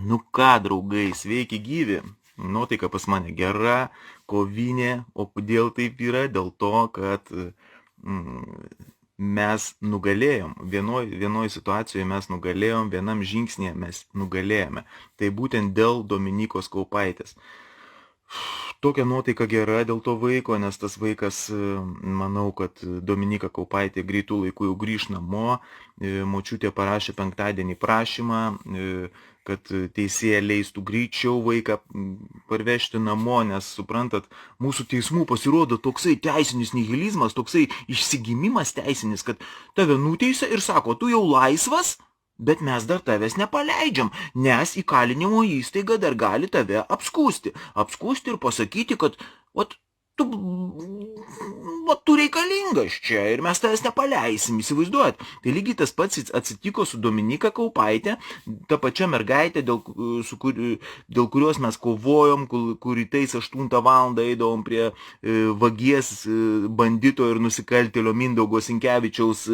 Nu ką, draugai, sveiki gyvi. Nuotaika pas mane gera, kovinė, o kodėl taip yra? Dėl to, kad mes nugalėjom. Vienoj situacijoje mes nugalėjom, vienam žingsnėje mes nugalėjome. Tai būtent dėl Dominykos Kaupaitės. Tokia nuotaika gera dėl to vaiko, nes tas vaikas, manau, kad Dominyka Kaupaitė greitų laikų jau grįž namo. Močiutė parašė penktadienį prašymą, kad teisėja leistų greičiau vaiką parvežti namo, nes suprantat, mūsų teismų pasirodo toksai teisinis nihilizmas, toksai išsigimimas teisinis, kad tave nuteisia ir sako, tu jau laisvas, bet mes dar tavęs nepaleidžiam, nes įkalinimo įstaiga dar gali tave apskūsti ir pasakyti, kad tu reikalingas čia ir mes tavęs nepaleisim, įsivaizduojat. Tai lygiai tas pats atsitiko su Dominyka Kaupaitė, ta pačia mergaitė, dėl kurios mes kovojom, kur rytais 8 valandą eidavom prie vagies bandito ir nusikaltėlio Mindaugo Sinkevičiaus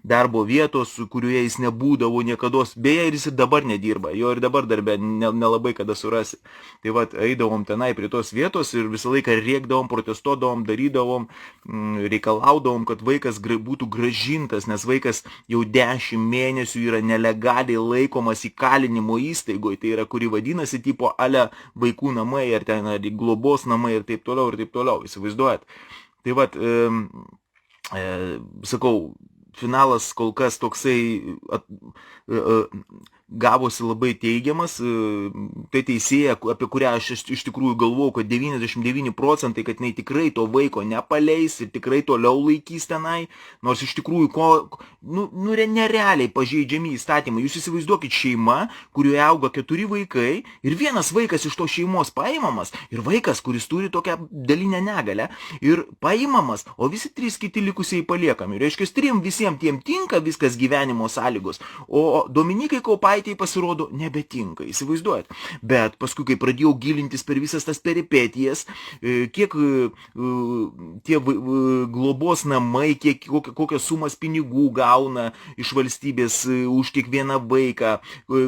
darbo vietos, kurioje jis nebūdavo niekados. Beje, ir jis ir dabar nedirba, jo ir dabar darbe nelabai kada surasi. Tai vat, eidavom tenai prie tos vietos ir visą laiką rėkdavom, protestuodavom, darydavom, reikalaudavom, kad vaikas būtų gražintas, nes vaikas jau 10 mėnesių yra nelegaliai laikomas įkalinimo įstaigoje, tai yra, kuri vadinasi tipo ale vaikų namai, ar ten ar globos namai ir taip toliau, įsivaizduojat. Tai vat, sakau, finalas kol kas toksai gavosi labai teigiamas. Tai teisėja, apie kurią aš iš tikrųjų galvojau, kad 99%, kad jinai tikrai to vaiko nepaleis ir tikrai toliau laikys tenai, nors iš tikrųjų nerealiai pažeidžiami įstatymai. Jūs įsivaizduokit šeima, kurioje auga 4 vaikai ir vienas vaikas iš to šeimos paimamas ir vaikas, kuris turi tokią dalinę negalę ir paimamas, o visi 3 kiti likusiai paliekami. Reiškia, 3 visiems tiem tinka viskas gyvenimo sąlygos, o Dominikai Kaupaitei pasirodo nebetinka, įsivaizduojat. Bet paskui, kai pradėjau gilintis per visas tas peripetijas, kiek tie globos namai, kokias sumas pinigų gauna iš valstybės už kiekvieną vaiką,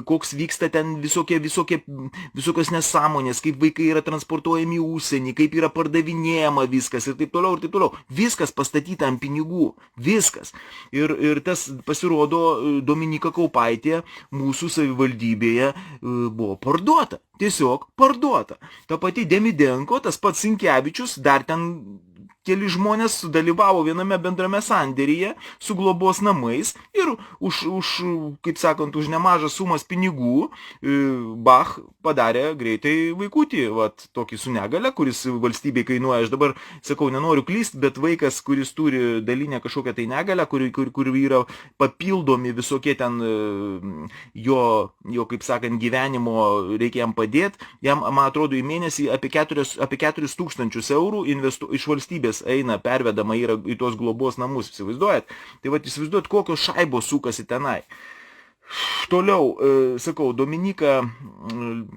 koks vyksta ten visokios nesąmonės, kaip vaikai yra transportuojami į užsienį, kaip yra pardavinėjama viskas ir taip toliau ir taip toliau. Viskas pastatyta ant pinigų, viskas. Ir tas pasirodo Dominyka Kaupaitė mūsų savivaldybėje buvo parduota. Tiesiog parduota. Ta pati Demidenko, tas pats Sinkevičius, dar ten keli žmonės dalyvavo viename bendrame sandėryje su globos namais ir kaip sakant, už nemažas sumas pinigų Bach padarė greitai vaikutį, vat, tokį su negale, kuris valstybei kainuoja. Aš dabar sakau, nenoriu klyst, bet vaikas, kuris turi dalinę kažkokią tai negalę, kur yra papildomi visokie ten jo, kaip sakant, gyvenimo reikia jam padėti, jam, man atrodo, į mėnesį apie 4 tūkstančius eurų iš valstybės eina, pervedama yra į tos globos namus, įsivaizduojat? Tai vat įsivaizduojat, kokios šaibos sukasi tenai. Toliau, sakau, Dominyka,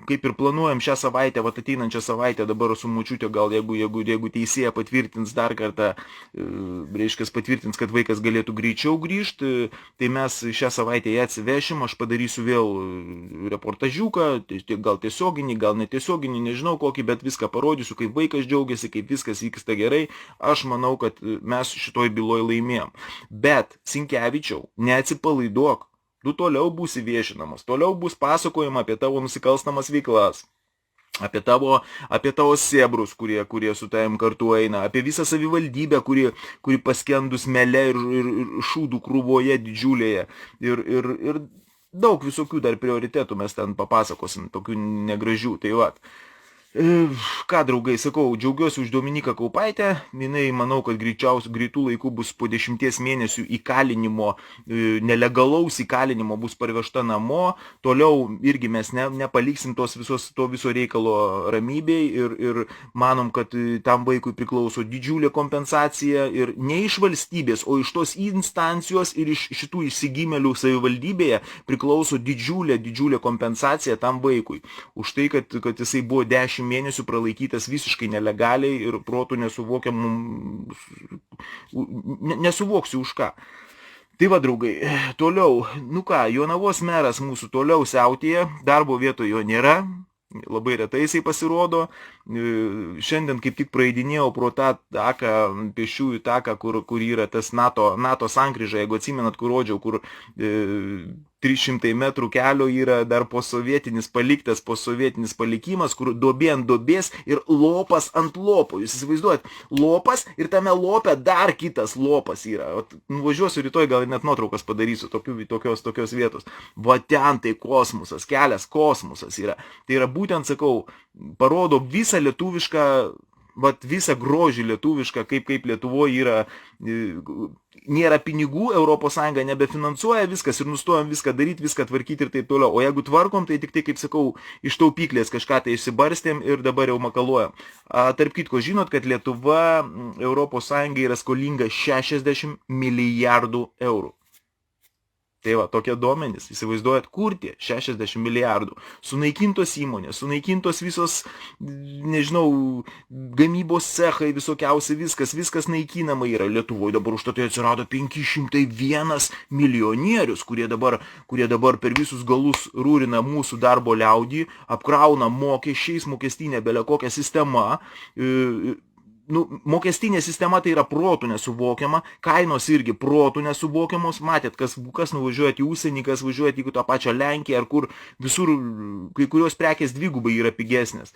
kaip ir planuojam šią savaitę, vat ateinančią savaitę dabar su močiute, gal jeigu teisėja patvirtins dar kartą, reiškia patvirtins, kad vaikas galėtų greičiau grįžti, tai mes šią savaitę ją atsivešim, aš padarysiu vėl reportažiuką, gal tiesioginį, gal netiesioginį, nežinau kokį, bet viską parodysiu, kaip vaikas džiaugiasi, kaip viskas vyksta gerai. Aš manau, kad mes šitoj byloj laimėjom. Bet, Sinkevičiau, neatsipalaiduok. Tu toliau būsi viešinamas, toliau bus pasakojama apie tavo nusikalstamas veiklas, apie tavo sėbrus, kurie su tavim kartu eina, apie visą savivaldybę, kuri paskendus mele ir šūdų krūvoje didžiulėje. Ir daug visokių dar prioritetų mes ten papasakosim, tokių negražių. Tai vat. Ką, draugai, sakau, džiaugiuosi už Dominiką Kaupaitę, jinai, manau, kad greitų laikų bus po 10 mėnesių įkalinimo, nelegalaus įkalinimo bus parvežta namo, toliau irgi mes nepaliksim to viso reikalo ramybei ir manom, kad tam vaikui priklauso didžiulė kompensacija ir ne iš valstybės, o iš tos instancijos ir iš šitų įsigimėlių savivaldybėje priklauso didžiulė kompensacija tam vaikui. Už tai, kad jisai buvo 10 mėnesių pralaikytas visiškai nelegaliai ir protų nesuvoksiu už ką. Tai va, draugai, toliau, nu ką, Jonavos meras mūsų toliau siautėja, darbo vietoje jo nėra, labai retai jisai pasirodo. Šiandien kaip tik praeidinėjau pro tą taką, pėsčiųjų taką, kur yra tas NATO sankryža, jeigu atsimenat, kur rodžiau, kur 300 metrų kelio yra dar posovietinis paliktas, posovietinis palikimas, kur duobė ant duobės ir lopas ant lopo. Jūs įsivaizduojat, lopas ir tame lope dar kitas lopas yra. Nuvažiuosiu rytoj, gal net nuotraukas padarysiu tokios vietos. Va ten tai kosmosas, kelias kosmosas yra. Tai yra būtent, sakau, parodo visą lietuvišką, visą grožį lietuvišką, kaip Lietuvoje yra, nėra pinigų, ES nebefinansuoja viskas ir nustojom viską daryti, viską tvarkyti ir taip toliau. O jeigu tvarkom, tai tik tai, kaip sakau, iš taupyklės kažką tai išsibarstėm ir dabar jau makaluojam. Tarp kitko, žinot, kad Lietuva ES yra skolinga 60 milijardų eurų. Tai va, tokie duomenys, įsivaizduojat, kur tie 60 milijardų. Sunaikintos įmonės, sunaikintos visos, nežinau, gamybos cechai, visokiausi viskas naikinama yra Lietuvoje. Dabar už tai atsirado 501 milijonierius, kurie dabar per visus galus rūrina mūsų darbo liaudį, apkrauna mokesčiais, mokestinė belekokia sistema. Mokestinė sistema tai yra protų nesuvokiama, kainos irgi protų nesuvokiamos, matėt, kas nuvažiuojat į užsienį, kas važiuojat į tą pačią Lenkiją, ar kur visur kai kurios prekės dvigubai yra pigesnės.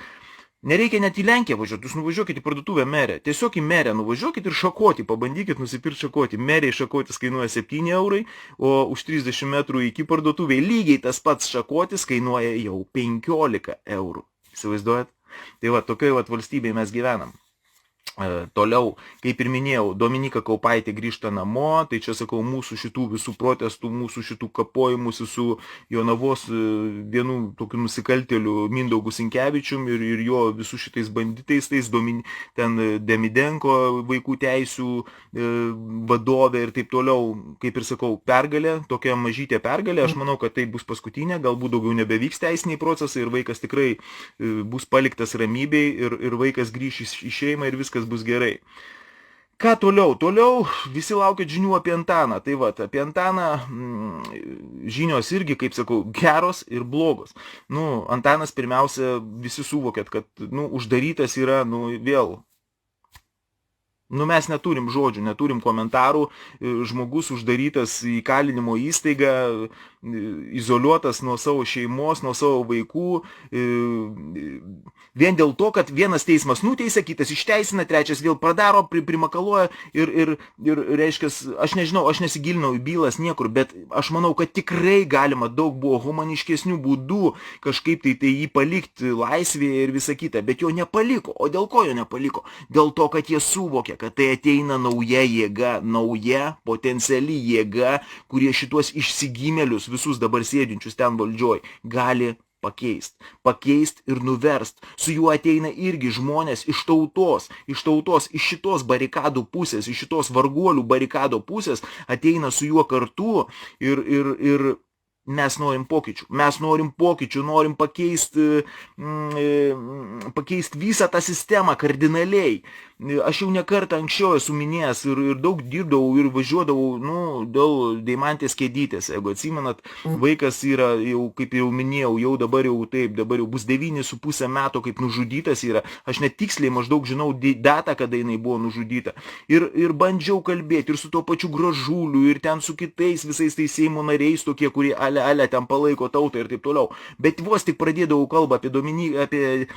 Nereikia net į Lenkiją važiuoti, jūs nuvažiuokit į parduotuvę Merę, tiesiog į Merę nuvažiuokit ir šakotį, pabandykit nusipirkti šakotį. Merei šakotis kainuoja 7 eurai, o už 30 metrų iki parduotuvėje lygiai tas pats šakotis kainuoja jau 15 eurų. Įsivaizduojat? Tai va, tokioje valstybėje mes gyvenam. Toliau, kaip ir minėjau, Dominyka Kaupaitė grįžta namo, tai čia sakau, mūsų šitų visų protestų, mūsų šitų kapojimusi su Jonavos vienu tokiu nusikaltėliu Mindaugu Sinkevičium ir jo visų šitais banditais, ten Demidenko vaikų teisių vadovė ir taip toliau, kaip ir sakau, pergalė, tokia mažytė pergalė, aš manau, kad tai bus paskutinė, galbūt daugiau nebevyks teisiniai procesai ir vaikas tikrai bus paliktas ramybei ir vaikas grįš į šeimą ir viskas bus gerai. Ką toliau? Toliau visi laukia žinių apie Antaną. Tai va, apie Antaną žinios irgi, kaip sakau, geros ir blogos. Antanas pirmiausia, visi suvokėt, kad uždarytas yra, vėl. Mes neturim žodžių, neturim komentarų, žmogus uždarytas į kalinimo įstaigą, izoliuotas nuo savo šeimos, nuo savo vaikų, vien dėl to, kad vienas teismas nuteisė, kitas išteisina, trečias vėl pradaro, primakaluoja ir reiškia, aš nežinau, aš nesigilinau į bylas niekur, bet aš manau, kad tikrai galima daug buvo humaniškesnių būdų kažkaip tai jį palikti laisvėje ir visa kita, bet jo nepaliko. O dėl ko jo nepaliko? Dėl to, kad jie suvokė, kad tai ateina nauja jėga, nauja potenciali jėga, kurie šitos išsigimėlius visus dabar sėdinčius ten valdžioj gali pakeist ir nuverst. Su juo ateina irgi žmonės iš tautos, iš šitos barikadų pusės, iš šitos varguolių barikado pusės ateina su juo kartu ir mes norim pokyčių, norim pakeisti visą tą sistemą kardinaliai. Aš jau nekartą anksčiau esu minėjęs ir daug dirbdavau ir važiuodavau, dėl Deimantės Kėdytės. Jeigu atsimenat, vaikas yra, jau, kaip jau minėjau, dabar jau bus 9,5 metų, kaip nužudytas yra. Aš net tiksliai maždaug žinau datą, kada jinai buvo nužudyta. Ir bandžiau kalbėti ir su tuo pačiu Gražuliu, ir ten su kitais visais tais Seimo nariais, tokie, kurie ale ten palaiko tautą ir taip toliau. Bet vos tik pradėdavau kalbą apie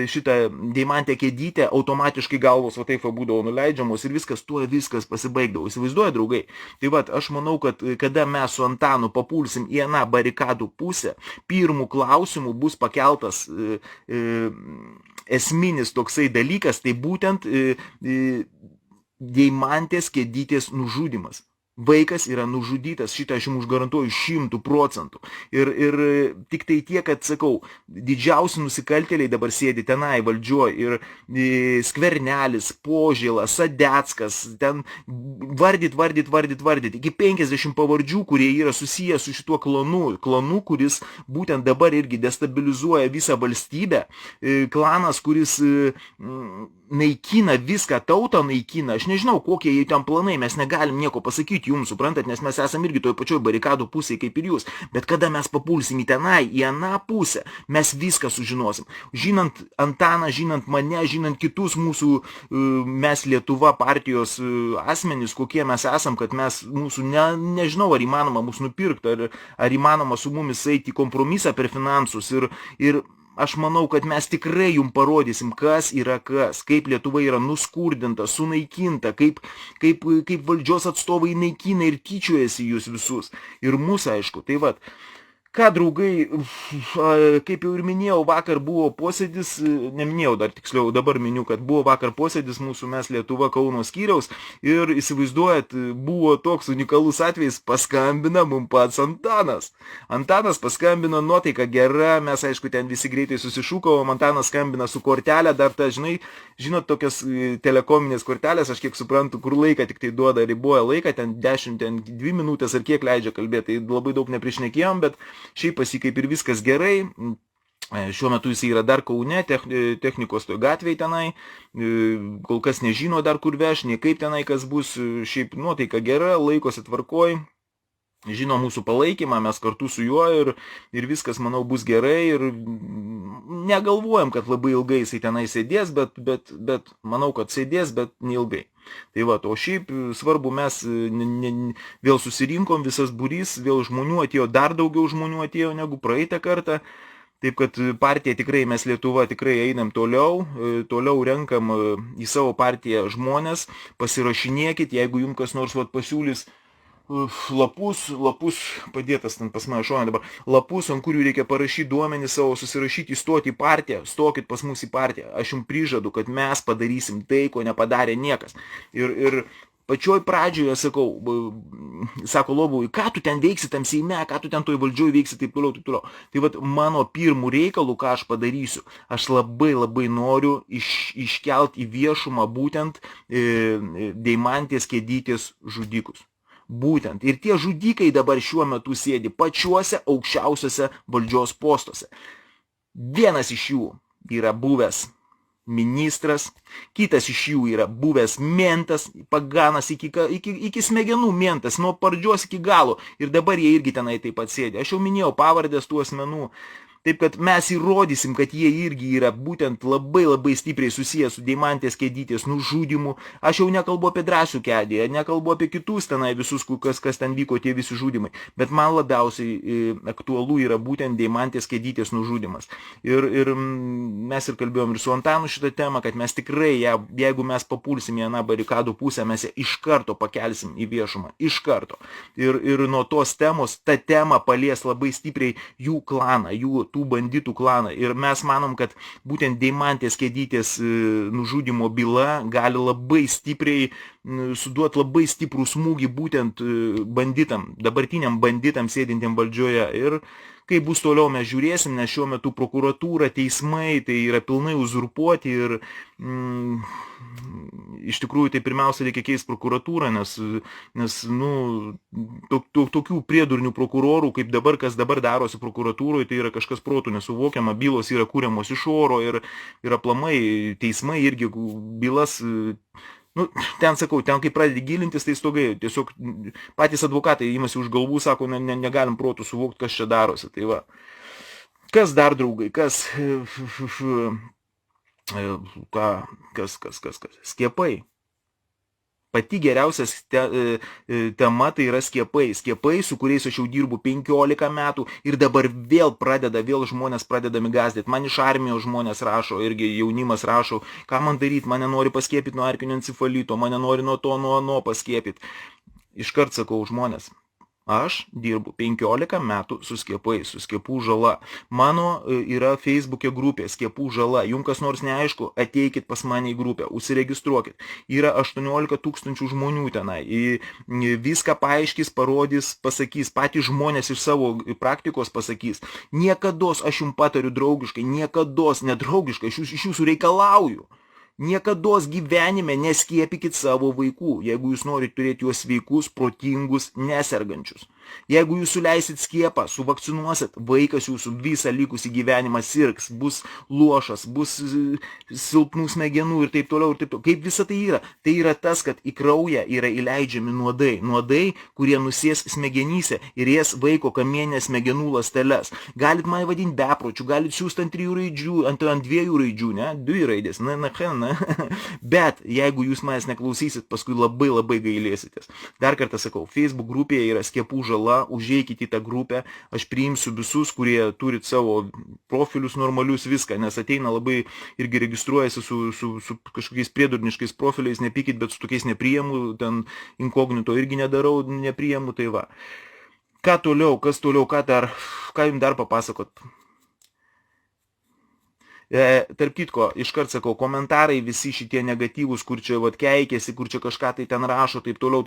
šitą Deimantę Kėdytę, automatiškai galvos va taip būdavo nuleidžiamos ir viskas pasibaigdavo. Įsivaizduoja, draugai? Tai va, aš manau, kad kada mes su Antanu papulsim į aną barikadų pusę, pirmų klausimų bus pakeltas esminis toksai dalykas, tai būtent Deimantės Kėdytės nužudymas. Vaikas yra nužudytas, šitą aš jums užgarantuoju 100%. Ir tik tai tiek, kad, sakau, didžiausi nusikaltėliai dabar sėdi tenai valdžioj ir Skvernelis, Požėlas, Sadeckas, ten vardyt, iki 50 pavardžių, kurie yra susiję su šituo klanu, kuris būtent dabar irgi destabilizuoja visą valstybę, klanas, kuris naikina viską, tautą naikina, aš nežinau, kokie jie ten planai, mes negalim nieko pasakyti, pasakyt jums, suprantat, nes mes esame irgi toj pačioj barikadų pusėje kaip ir jūs. Bet kada mes papulsim į tenai, į aną pusę, mes viską sužinosim. Žinant Antaną, žinant mane, žinant kitus mūsų, mes Lietuva partijos asmenys, kokie mes esam, kad mes mūsų, nežinau, ar įmanoma mūsų nupirkti, ar įmanoma su mumis eiti į kompromisą per finansus ir aš manau, kad mes tikrai jums parodysim, kas yra kas, kaip Lietuva yra nuskurdinta, sunaikinta, kaip valdžios atstovai naikina ir tyčiojasi jūs visus. Ir mūsų, aišku, tai vat. Ką, draugai, kaip jau ir minėjau, vakar buvo posėdis, neminėjau dar tiksliau, dabar miniu, kad buvo vakar posėdis mūsų Mes Lietuva Kauno skyriaus ir įsivaizduojat, buvo toks unikalus atvejis, paskambina mums pats Antanas. Antanas paskambino, nuotaika gera, mes aišku ten visi greitai susišūkavom, Antanas skambina su kortelė, dar ta, žinot, tokias telekominės kortelės, aš kiek suprantu, kur laiką tik tai duoda, riboja laiką, ten 2 minutės ar kiek leidžia kalbėti, tai labai daug neprišnekėjom, bet šiaip pas jį kaip ir viskas gerai. Šiuo metu jis yra dar Kaune, technikos toj gatvėje tenai, kol kas nežino dar kur veš, niekaip tenai kas bus, šiaip nuotaika gera, laikosi tvarkoj, žino mūsų palaikymą, mes kartu su juo ir viskas, manau, bus gerai ir negalvojam, kad labai ilgai jisai tenai sėdės, bet manau, kad sėdės, bet neilgai. Tai va, o šiaip svarbu, mes vėl susirinkom, visas būrys, vėl žmonių atėjo, dar daugiau žmonių atėjo negu praeitą kartą. Taip kad partija tikrai, Mes Lietuva tikrai einam toliau renkam į savo partiją žmonės, pasirašinėkit, jeigu jums kas nors pasiūlys lapus, padėtas ten pas mane šonė dabar, lapus, ant kurių reikia parašyti duomenys savo, susirašyti, įstoti į partiją, stokit pas mus į partiją. Aš jums prižadu, kad mes padarysim tai, ko nepadarė niekas. Ir pačioj pradžioje sakau, sako Lobui, ką tu ten veiksi tam Seime, ką tu ten toj valdžioj veiksi, taip toliau, taip toliau. Tai vat mano pirmų reikalų, ką aš padarysiu, aš labai noriu iškelt į viešumą būtent Deimantės Kėdytės žudikus. Būtent. Ir tie žudikai dabar šiuo metu sėdi pačiuose aukščiausiuose valdžios postuose. Vienas iš jų yra buvęs ministras, kitas iš jų yra buvęs mentas, paganas iki smegenų mentas, nuo pradžios iki galo. Ir dabar jie irgi tenai taip pat sėdi. Aš jau minėjau pavardės tų asmenų. Taip kad mes įrodysim, kad jie irgi yra būtent labai stipriai susiję su Deimantės Kėdytės nužudymu. Aš jau nekalbu apie Drąsių Kedį, nekalbu apie kitus tenai visus, kas ten vyko tie visi žudymai. Bet man labiausiai aktualu yra būtent Deimantės Kėdytės nužudymas. Ir mes ir kalbėjom ir su Antanu šitą temą, kad mes tikrai, jeigu mes papulsim į aną barikadų pusę, mes ją iš karto pakelsim į viešumą. Iš karto. Ir nuo tos temos, ta tema palies labai stipriai jų klaną, jų tų banditų klaną. Ir mes manom, kad būtent Deimantės Kėdytės nužudymo byla gali labai stipriai suduoti labai stiprų smūgį būtent banditam, dabartiniam banditam sėdintiem valdžioje. Ir kaip bus toliau mes žiūrėsim, nes šiuo metu prokuratūra, teismai tai yra pilnai uzurpuoti ir iš tikrųjų tai pirmiausia reikia keisti prokuratūrą, nes tokių priedurnių prokurorų, kaip dabar, kas dabar darosi prokuratūroje, tai yra kažkas protų nesuvokiama, bylos yra kūriamos iš oro ir aplamai teismai irgi bylas, ten sakau, ten kai pradedi gilintis, tai stogai, tiesiog patys advokatai imasi už galvų, sako, negalim protų suvokti, kas čia darosi. Tai va, kas dar, draugai, kas skiepai. Pati geriausia tema tai yra skiepai. Skiepai, su kuriais aš jau dirbu 15 metų ir dabar vėl žmonės pradedami gazdėti. Man iš armijos žmonės rašo, irgi jaunimas rašo, ką man daryti, mane nori paskiepyti nuo erkinio encefalito, mane nori nuo to, nuo ano paskiepyti. Iškart sakau žmonės. Aš dirbu 15 metų su skiepais, su skiepų žala. Mano yra Facebook'e grupė skiepų žala. Jums kas nors neaišku, ateikit pas mane į grupę, užsiregistruokit. Yra 18 000 žmonių tenai. Viską paaiškis, parodys, pasakys. Patys žmonės iš savo praktikos pasakys. Niekados aš jums patariu draugiškai, niekados nedraugiškai, iš jūsų reikalauju. Niekados gyvenime neskiepykit savo vaikų, jeigu jūs norite turėti juos sveikus, protingus, nesergančius. Jeigu jūs suleisit skiepą, suvakcinuosit, vaikas jūsų visą likusį gyvenimą sirgs, bus luošas, bus silpnų smegenų ir taip toliau, ir taip toliau. Kaip visa tai yra? Tai yra tas, kad į kraują yra įleidžiami nuodai. Nuodai, kurie nusės smegenyse ir jas vaiko kamienės smegenų ląsteles. Galit mane vadinti bepročiu, galit siūsti ant 3 raidžių, ant 2 raidžių, ne? 2 raidės, na. Bet jeigu jūs manęs neklausysit, paskui labai gailėsitės. Dar kartą sakau, Facebook grupėje yra skiepų žala, užeikit į tą grupę, aš priimsiu visus, kurie turit savo profilius normalius, viską, nes ateina labai irgi registruojasi su kažkokiais priedurniškais profiliais, nepykit, bet su tokiais nepriimu, ten inkognito irgi nedarau, nepriimu, tai va. Ką toliau, kas toliau, ką jums dar papasakot? Tarp kitko, iškart sakau, komentarai visi šitie negatyvus, kur čia keikėsi, kur čia kažką tai ten rašo, taip toliau.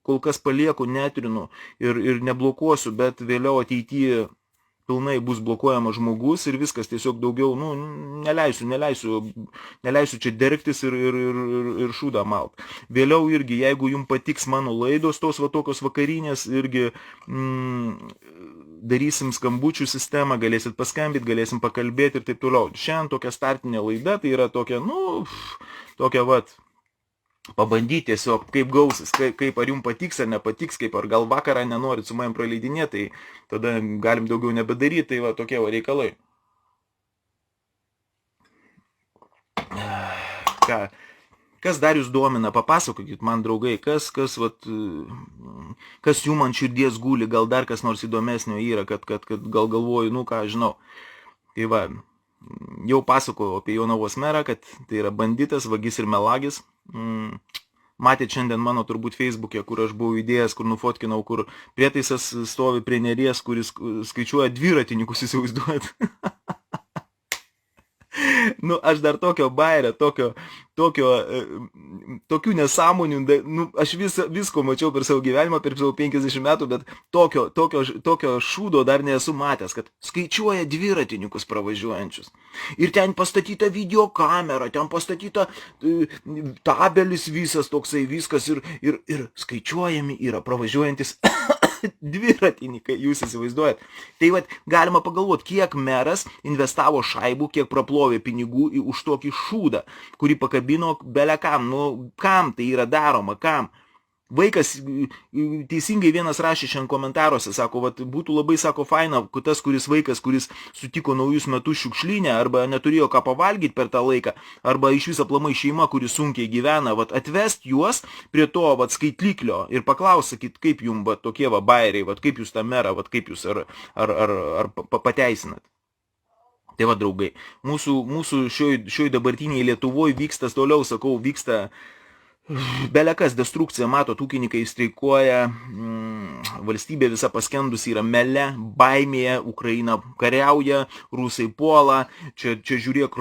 Kol kas palieku, netrinu ir neblokuosiu, bet vėliau ateityje pilnai bus blokuojamas žmogus ir viskas, tiesiog daugiau, neleisiu čia dergtis ir šūdą malt. Vėliau irgi, jeigu jums patiks mano laidos, tos tokios vakarinės, irgi darysim skambučių sistemą, galėsit paskambyti, galėsim pakalbėti ir taip toliau. Šiandien tokia startinė laida, tai yra tokia, pabandyti tiesiog, kaip gausis, kaip ar jums patiks ar nepatiks, kaip ar gal vakarą nenorit su manim praleidinėti, tai tada galim daugiau nebedaryti, tai va tokie reikalai. Kas dar jūs domina, papasakokit man, draugai, kas jums ant širdies guli, gal dar kas nors įdomesnio yra, kad gal galvoju, ką žinau. Tai va, jau pasakojau apie Jonavos merą, kad tai yra banditas, vagis ir melagis. Matėt šiandien mano turbūt Facebook'e, kur aš buvau įdėjęs, kur nufotkinau, kur prietaisas stovi prie Neries, kuris skaičiuoja dviratininkus, įsivaizduojat. Aš dar tokio bairio, tokių nesąmonių, aš visko mačiau per savo gyvenimą, per savo 50 metų, bet tokio šūdo dar nesu matęs, kad skaičiuoja dviratininkus pravažiuojančius. Ir ten pastatyta videokamera, ten pastatyta tabelis visas toksai, viskas ir skaičiuojami yra pravažiuojantis dviratininkai, jūs įsivaizduojat. Tai galima pagalvoti, kiek meras investavo šaibų, kiek praplovė pinigų už tokį šūdą, kurį pakabino belekam. Kam tai yra daroma, kam? Vaikas, teisingai vienas rašė šiandien komentaruose, sako, būtų labai, sako, faina, tas vaikas, kuris sutiko naujus metus šiukšlinę, arba neturėjo ką pavalgyti per tą laiką, arba iš vis aplamai šeima, kuris sunkiai gyvena, atvest juos prie to skaitliklio ir paklausakit, kaip jums tokie bairiai, kaip jūs tą merą, kaip jūs ar pateisinat. Tai draugai, mūsų šioj dabartiniai Lietuvoje vyksta toliau, sakau, vyksta belekas destrukcija, matot, ūkininkai streikuoja, valstybė visa paskendus yra mele, baimėje, Ukraina kariauja, rusai puola, čia žiūrėk,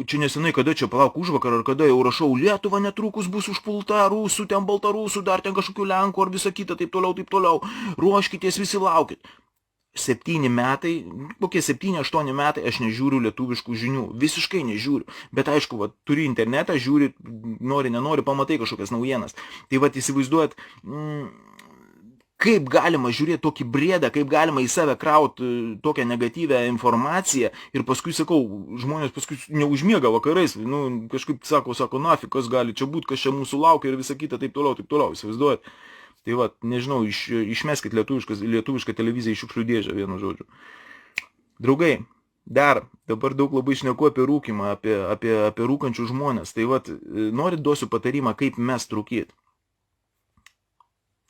čia nesenai, kada čia, palauk, užvakar, ar kada jau rašau, Lietuva netrukus bus užpulta rusų, ten baltarusų, dar ten kažkokių lenkų ar visa kita, taip toliau, ruoškitės, visi laukit. 7 metai, kokie 7-8 metai aš nežiūriu lietuviškų žinių, visiškai nežiūriu, bet aišku, turi internetą, žiūri, nenori, pamatai kažkokias naujienas. Tai įsivaizduojat, kaip galima žiūrėti tokį brėdą, kaip galima į save krauti tokią negatyvę informaciją ir paskui, sakau, žmonės paskui neužmiega vakarais, kažkaip sako, nafik, kas gali čia būti, kas čia mūsų laukia ir visa kita, taip toliau, įsivaizduojat. Tai nežinau, išmeskit lietuvišką televiziją į šiukšlių dėžę, vienu žodžiu. Draugai, dabar daug labai šneku apie rūkimą, apie rūkančių žmonės. Tai norit duosiu patarimą, kaip mest rūkyt.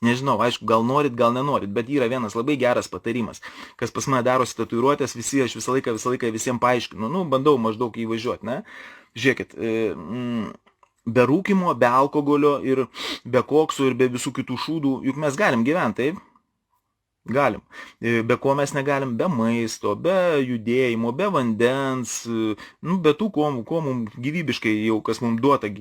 Nežinau, aišku, gal norit, gal nenorit, bet yra vienas labai geras patarimas. Kas pas mane darosi tatuiruotės, aš visą laiką visiems paaiškinu. Bandau maždaug įvažiuoti, ne? Žiūrėkit, be rūkimo, be alkoholio ir be koksų ir be visų kitų šūdų, juk mes galim gyventi, taip? Galim. Be ko mes negalim? Be maisto, be judėjimo, be vandens, be tų, ko mums gyvybiškai jau, kas mums duota,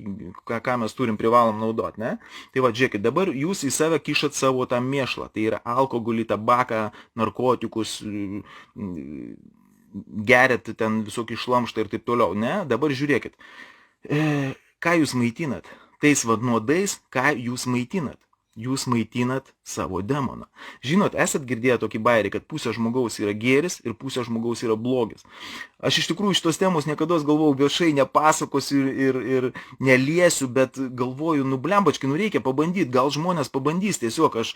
ką mes turim privalom naudoti, ne? Tai žiūrėkit, dabar jūs į save kišat savo tą mėšlą, tai yra alkoholį, tabaką, narkotikus, geriat ten visokį šlamštą ir taip toliau, ne? Dabar žiūrėkit. Ką jūs maitinat? Tais nuodais, ką jūs maitinat? Jūs maitinat savo demoną. Žinot, esat girdėję tokį bairį, kad pusė žmogaus yra gėris ir pusė žmogaus yra blogis. Aš iš tikrųjų šitos temos niekada galvojau viešai nepasakosiu ir neliesiu, bet galvoju, blembački, reikia pabandyti, gal žmonės pabandys, tiesiog aš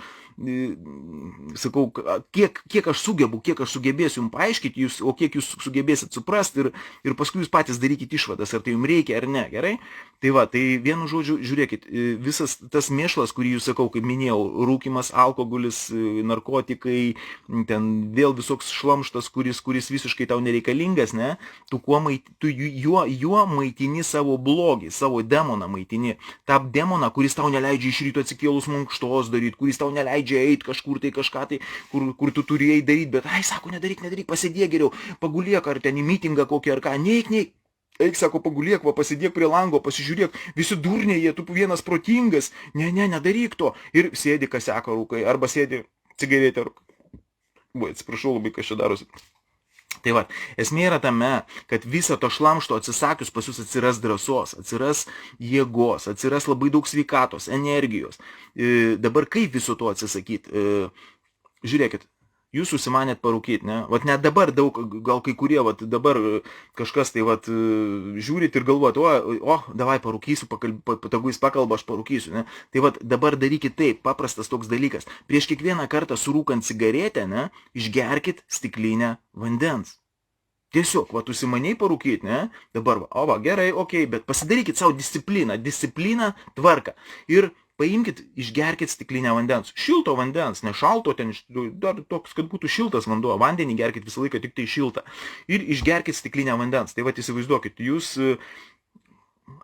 sakau, kiek aš sugebu, kiek aš sugebėsiu jums paaiškinti, o kiek jūs sugebėsit suprasti ir paskui jūs patys darykit išvadas, ar tai jums reikia ar ne, gerai? Tai va, tai vienu žodžiu, žiūrėkit, visas tas mėšlas, kurį jūs sakau, kaip minėjau, rūkimas, alkoholis, narkotikai, ten vėl visoks šlamštas, kuris visiškai tau nereikalingas, ne, tu juo maitini savo blogį, savo demoną maitini, tą demoną, kuris tau neleidžia iš ryto atsikėlus mankštos daryti, kuris tau neleidžia eiti kažkur tai kažką tai, kur tu turėjai daryti, bet, sako, nedaryk, pasidėk geriau, pagulėk ar ten į mitingą kokį ar ką, neik. Eik, sako, pagulėk, pasidėk prie lango, pasižiūrėk, visi durniai, jie, tu vienas protingas, nedaryk to. Ir sėdi kaseko rūkai, arba sėdi cigaretę rūkai. Atsiprašau labai, kas čia darosi. Tai va, esmė yra tame, kad viso to šlamšto atsisakius pas jūs atsiras drąsos, atsiras jėgos, atsiras labai daug sveikatos, energijos. Dabar kaip viso to atsisakyti? Žiūrėkit. Jūs susimanėt parūkyti, ne? Vat net dabar daug, gal kai kurie, vat dabar kažkas tai vat žiūrit ir galvojat, davai parūkysiu, tegu jis pakalba, aš parūkysiu, ne? Tai vat dabar darykit taip, paprastas toks dalykas. Prieš kiekvieną kartą surūkant cigaretę, ne, išgerkit stiklinę vandens. Tiesiog, vat užsimaniai parūkyti, ne? Dabar, gerai, okei, bet pasidarykit savo discipliną, tvarką. Ir paimkit, išgerkit stiklinę vandens. Šilto vandens, ne šalto, ten dar toks, kad būtų šiltas vanduo. Vandenį gerkit visą laiką tik tai šiltą. Ir išgerkit stiklinę vandens. Tai va, įsivaizduokit, jūs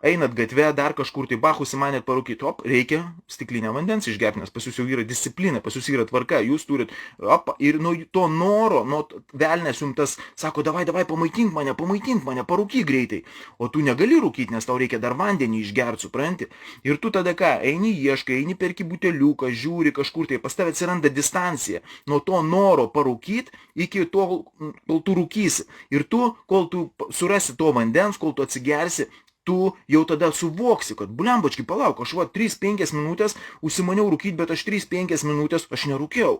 einat gatve, dar kažkur tai bachus įmanėt parūkyti, reikia stiklinę vandens išgerti, nes pas jūs jau yra disciplina, pas jūs yra tvarka, jūs turit, ir nuo to noro, nuo velnės jums tas, sako, davai, pamaitink mane, parūkyk greitai, o tu negali rūkyti, nes tau reikia dar vandenį išgerti, supranti, ir tu tada ką, eini ieškai, eini perki buteliuką, žiūri kažkur tai, pas tave atsiranda distancija, nuo to noro parūkyti, iki tol, kol tu rūkysi, ir tu, kol tu surasi to vandens, kol tu atsigersi, tu jau tada suvoksi, kad blembački, palauk, aš 3-5 minutės užsimaniau rūkyti, bet aš 3-5 minutės aš nerūkiau.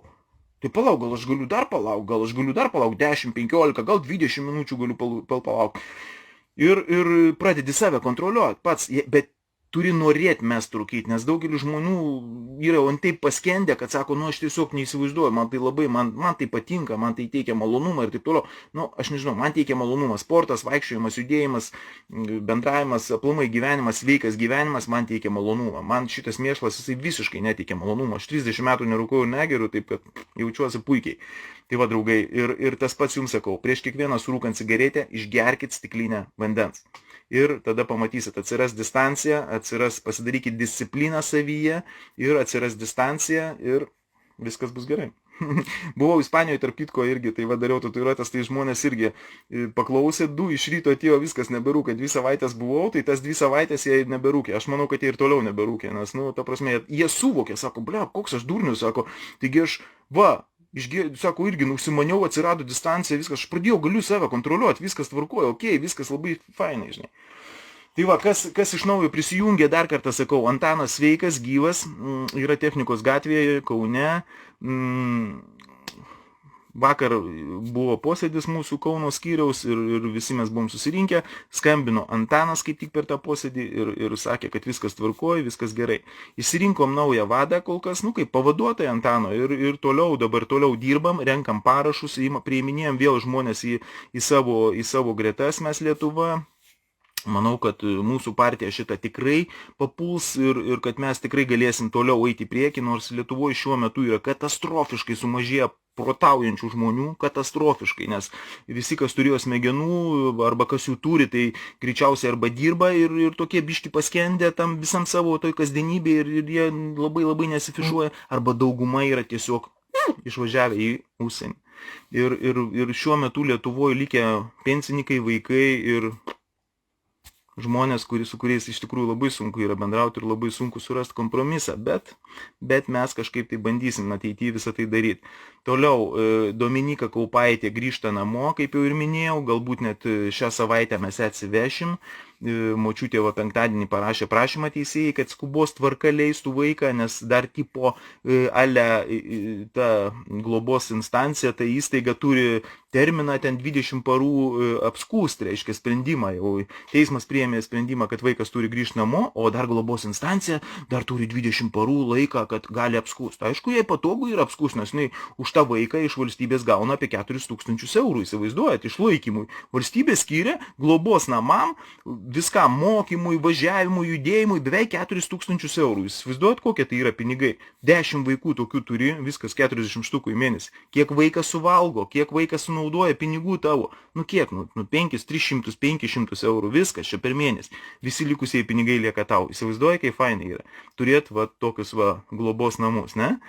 Tai palauk, gal aš galiu dar palauk, 10-15, gal 20 minučių galiu palauk. Ir pradedi save kontroliuoti pats, bet turi norėti mest rūkyti, nes daugelis žmonių yra taip paskendę, kad sako, aš tiesiog neįsivaizduoju, man tai labai, man tai patinka, man tai teikia malonumą ir taip toliau. Aš nežinau, man teikia malonumą sportas, vaikščiojimas, judėjimas, bendravimas, aplamai gyvenimas, sveikas gyvenimas, man teikia malonumą. Man šitas mėšlas, jisai visiškai neteikia malonumą. Aš 30 metų nerūkau ir negeriu, taip kad jaučiuosi puikiai. Tai va, draugai, ir tas pats jums sakau, prieš kiekvieną surūkant cigaretę, išgerkit stiklinę vandens. Ir tada pamatysit, atsiras distancija, pasidarykit discipliną savyje ir atsiras distancija ir viskas bus gerai. Buvau Ispanijoje, tarp kitko irgi, tai dariau tatuiruotes, tai žmonės irgi paklausė, 2 iš ryto atėjo, viskas neberūkė, 2 savaitės buvau, tai tas 2 savaitės jie neberūkė. Aš manau, kad jie ir toliau neberūkė, nes, ta prasme, jie suvokė, sako, koks aš durnius, sako, taigi aš, sako, irgi užsimaniau, atsirado distancija, viskas, aš galiu save kontroliuoti, viskas tvarkoja, viskas labai fainai, žinai. Tai va, kas iš naujo prisijungė, dar kartą sakau, Antanas sveikas, gyvas, yra Technikos gatvėje, Kaune. Vakar buvo posėdis mūsų Kauno skyriaus ir visi mes buvom susirinkę, skambino Antanas kaip tik per tą posėdį ir sakė, kad viskas tvarkoja, viskas gerai. Išsirinkom naują vadą kol kas, kaip pavaduotoją Antano ir dabar toliau dirbam, renkam parašus, priiminėjom vėl žmonės į savo gretas mes Lietuva. Manau, kad mūsų partija šitą tikrai papuls ir kad mes tikrai galėsim toliau eiti į priekį, nors Lietuvoje šiuo metu yra katastrofiškai sumažėję protaujančių žmonių, katastrofiškai, nes visi, kas turėjo smegenų arba kas jų turi, tai greičiausiai arba dirba ir tokie biški paskendę tam visam savo toj kasdienybėje ir jie labai labai nesifišuoja, arba dauguma yra tiesiog išvažiavę į užsienį. Ir šiuo metu Lietuvoje likę pensininkai, vaikai ir žmonės, su kuriais iš tikrųjų labai sunku yra bendrauti ir labai sunku surasti kompromisą, bet mes kažkaip tai bandysim ateityje visą tai daryti. Toliau, Dominika Kaupaitė grįžta namo, kaip jau ir minėjau, galbūt net šią savaitę mes ją atsivešim. močiutė va penktadienį parašė prašymą teisėjai, kad skubos tvarka leistų vaiką, nes dar tipo ta globos instancija, ta įstaiga turi terminą ten 20 parų apskūsti, reiškia sprendimą. Jau teismas priėmė sprendimą, kad vaikas turi grįžti namo, o dar globos instancija dar turi 20 parų laiką, kad gali apskūsti. Aišku, jai patogu yra apskūsti, nes jinai už tą vaiką iš valstybės gauna apie 4000 eurų, įsivaizduojat, išlaikymui. Valstybė skyrė globos namam, viskam mokymui, važiavimui, judėjimui beveik 4000 eurų. Įsivaizduojat, kokie tai yra pinigai. 10 vaikų tokių turi, viskas 40 štukų į mėnesį. Kiek vaikas suvalgo, kiek vaikas sunaudoja pinigų tavo. Nu kiek, 5, 300, 500 eurų, viskas čia per mėnesį. Visi likusiai pinigai lieka tau. Įsivaizduoja, kaip fainai yra. Turėt va tokius va globos namus, ne?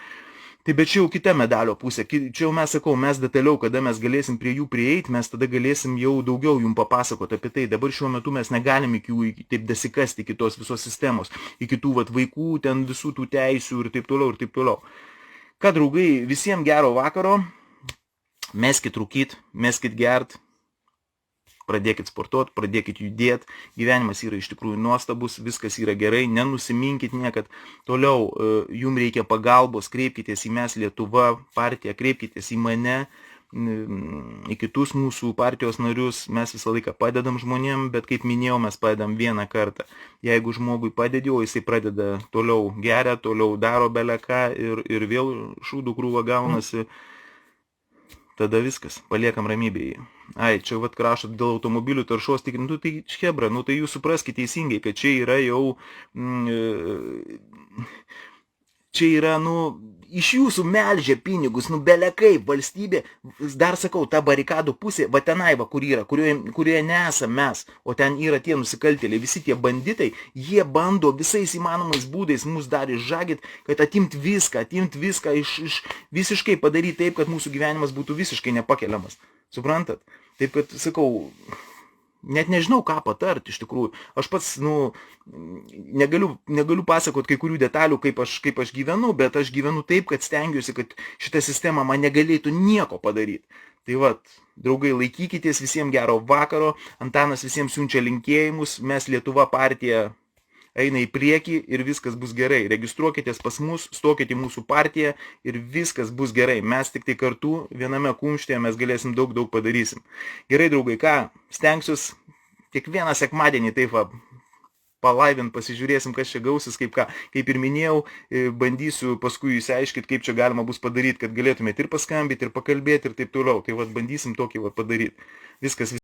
Tai bet čia jau kita medalio pusė. Čia jau mes sakau, mes detaliau, kada mes galėsim prie jų prieiti, mes tada galėsim jau daugiau jums papasakoti apie tai. Dabar šiuo metu mes negalim iki jų taip dasikasti, iki tos visos sistemos, iki tų vat vaikų, ten visų tų teisių ir taip toliau ir taip toliau. Ką, draugai, visiems gero vakaro, meskit rūkyt, meskit gert, pradėkit sportuot, pradėkit judėt, gyvenimas yra iš tikrųjų nuostabus, viskas yra gerai, nenusiminkit niekad. Toliau, jums reikia pagalbos, kreipkitės į Mes Lietuva partiją, kreipkitės į mane, į kitus mūsų partijos narius, mes visą laiką padedam žmonėm, bet kaip minėjau, mes padedam vieną kartą. Jeigu žmogui padedi, o jisai pradeda toliau geria, toliau daro beleką ir vėl šūdų krūva gaunasi, tada viskas, paliekam ramybėje. Ai, čia vat krašot dėl automobilių taršos tikrintų, tai chebra, tai jūs supraskite teisingai, kad čia yra jau, čia yra, iš jūsų melžia pinigus, belekaip valstybė, dar sakau, ta barikadų pusė, va tenai, va, kur yra, kurioje nesam mes, o ten yra tie nusikaltėliai, visi tie banditai, jie bando visais įmanomais būdais mus dar išžagit, kad atimt viską, visiškai padaryti taip, kad mūsų gyvenimas būtų visiškai nepakeliamas. Suprantat? Taip, kad, sakau, net nežinau, ką patart, iš tikrųjų. Aš pats, negaliu pasakot kai kurių detalių, kaip aš gyvenu, bet aš gyvenu taip, kad stengiuosi, kad šita sistema man negalėtų nieko padaryti. Tai vat, draugai, laikykitės, visiems gero vakaro, Antanas visiems siunčia linkėjimus, Mes Lietuva partija eina į priekį ir viskas bus gerai. Registruokitės pas mus, stokite į mūsų partiją ir viskas bus gerai. Mes tik tai kartu viename kumštyje mes galėsim daug padarysim. Gerai, draugai, ką, stengsiuos kiekvieną sekmadienį taip palaivint, pasižiūrėsim, kas čia gausis, kaip ir minėjau, bandysiu paskui išsiaiškinti, kaip čia galima bus padaryti, kad galėtumėte ir paskambyti, ir pakalbėti, ir taip toliau. Tai vat bandysim tokį padaryti. Viskas.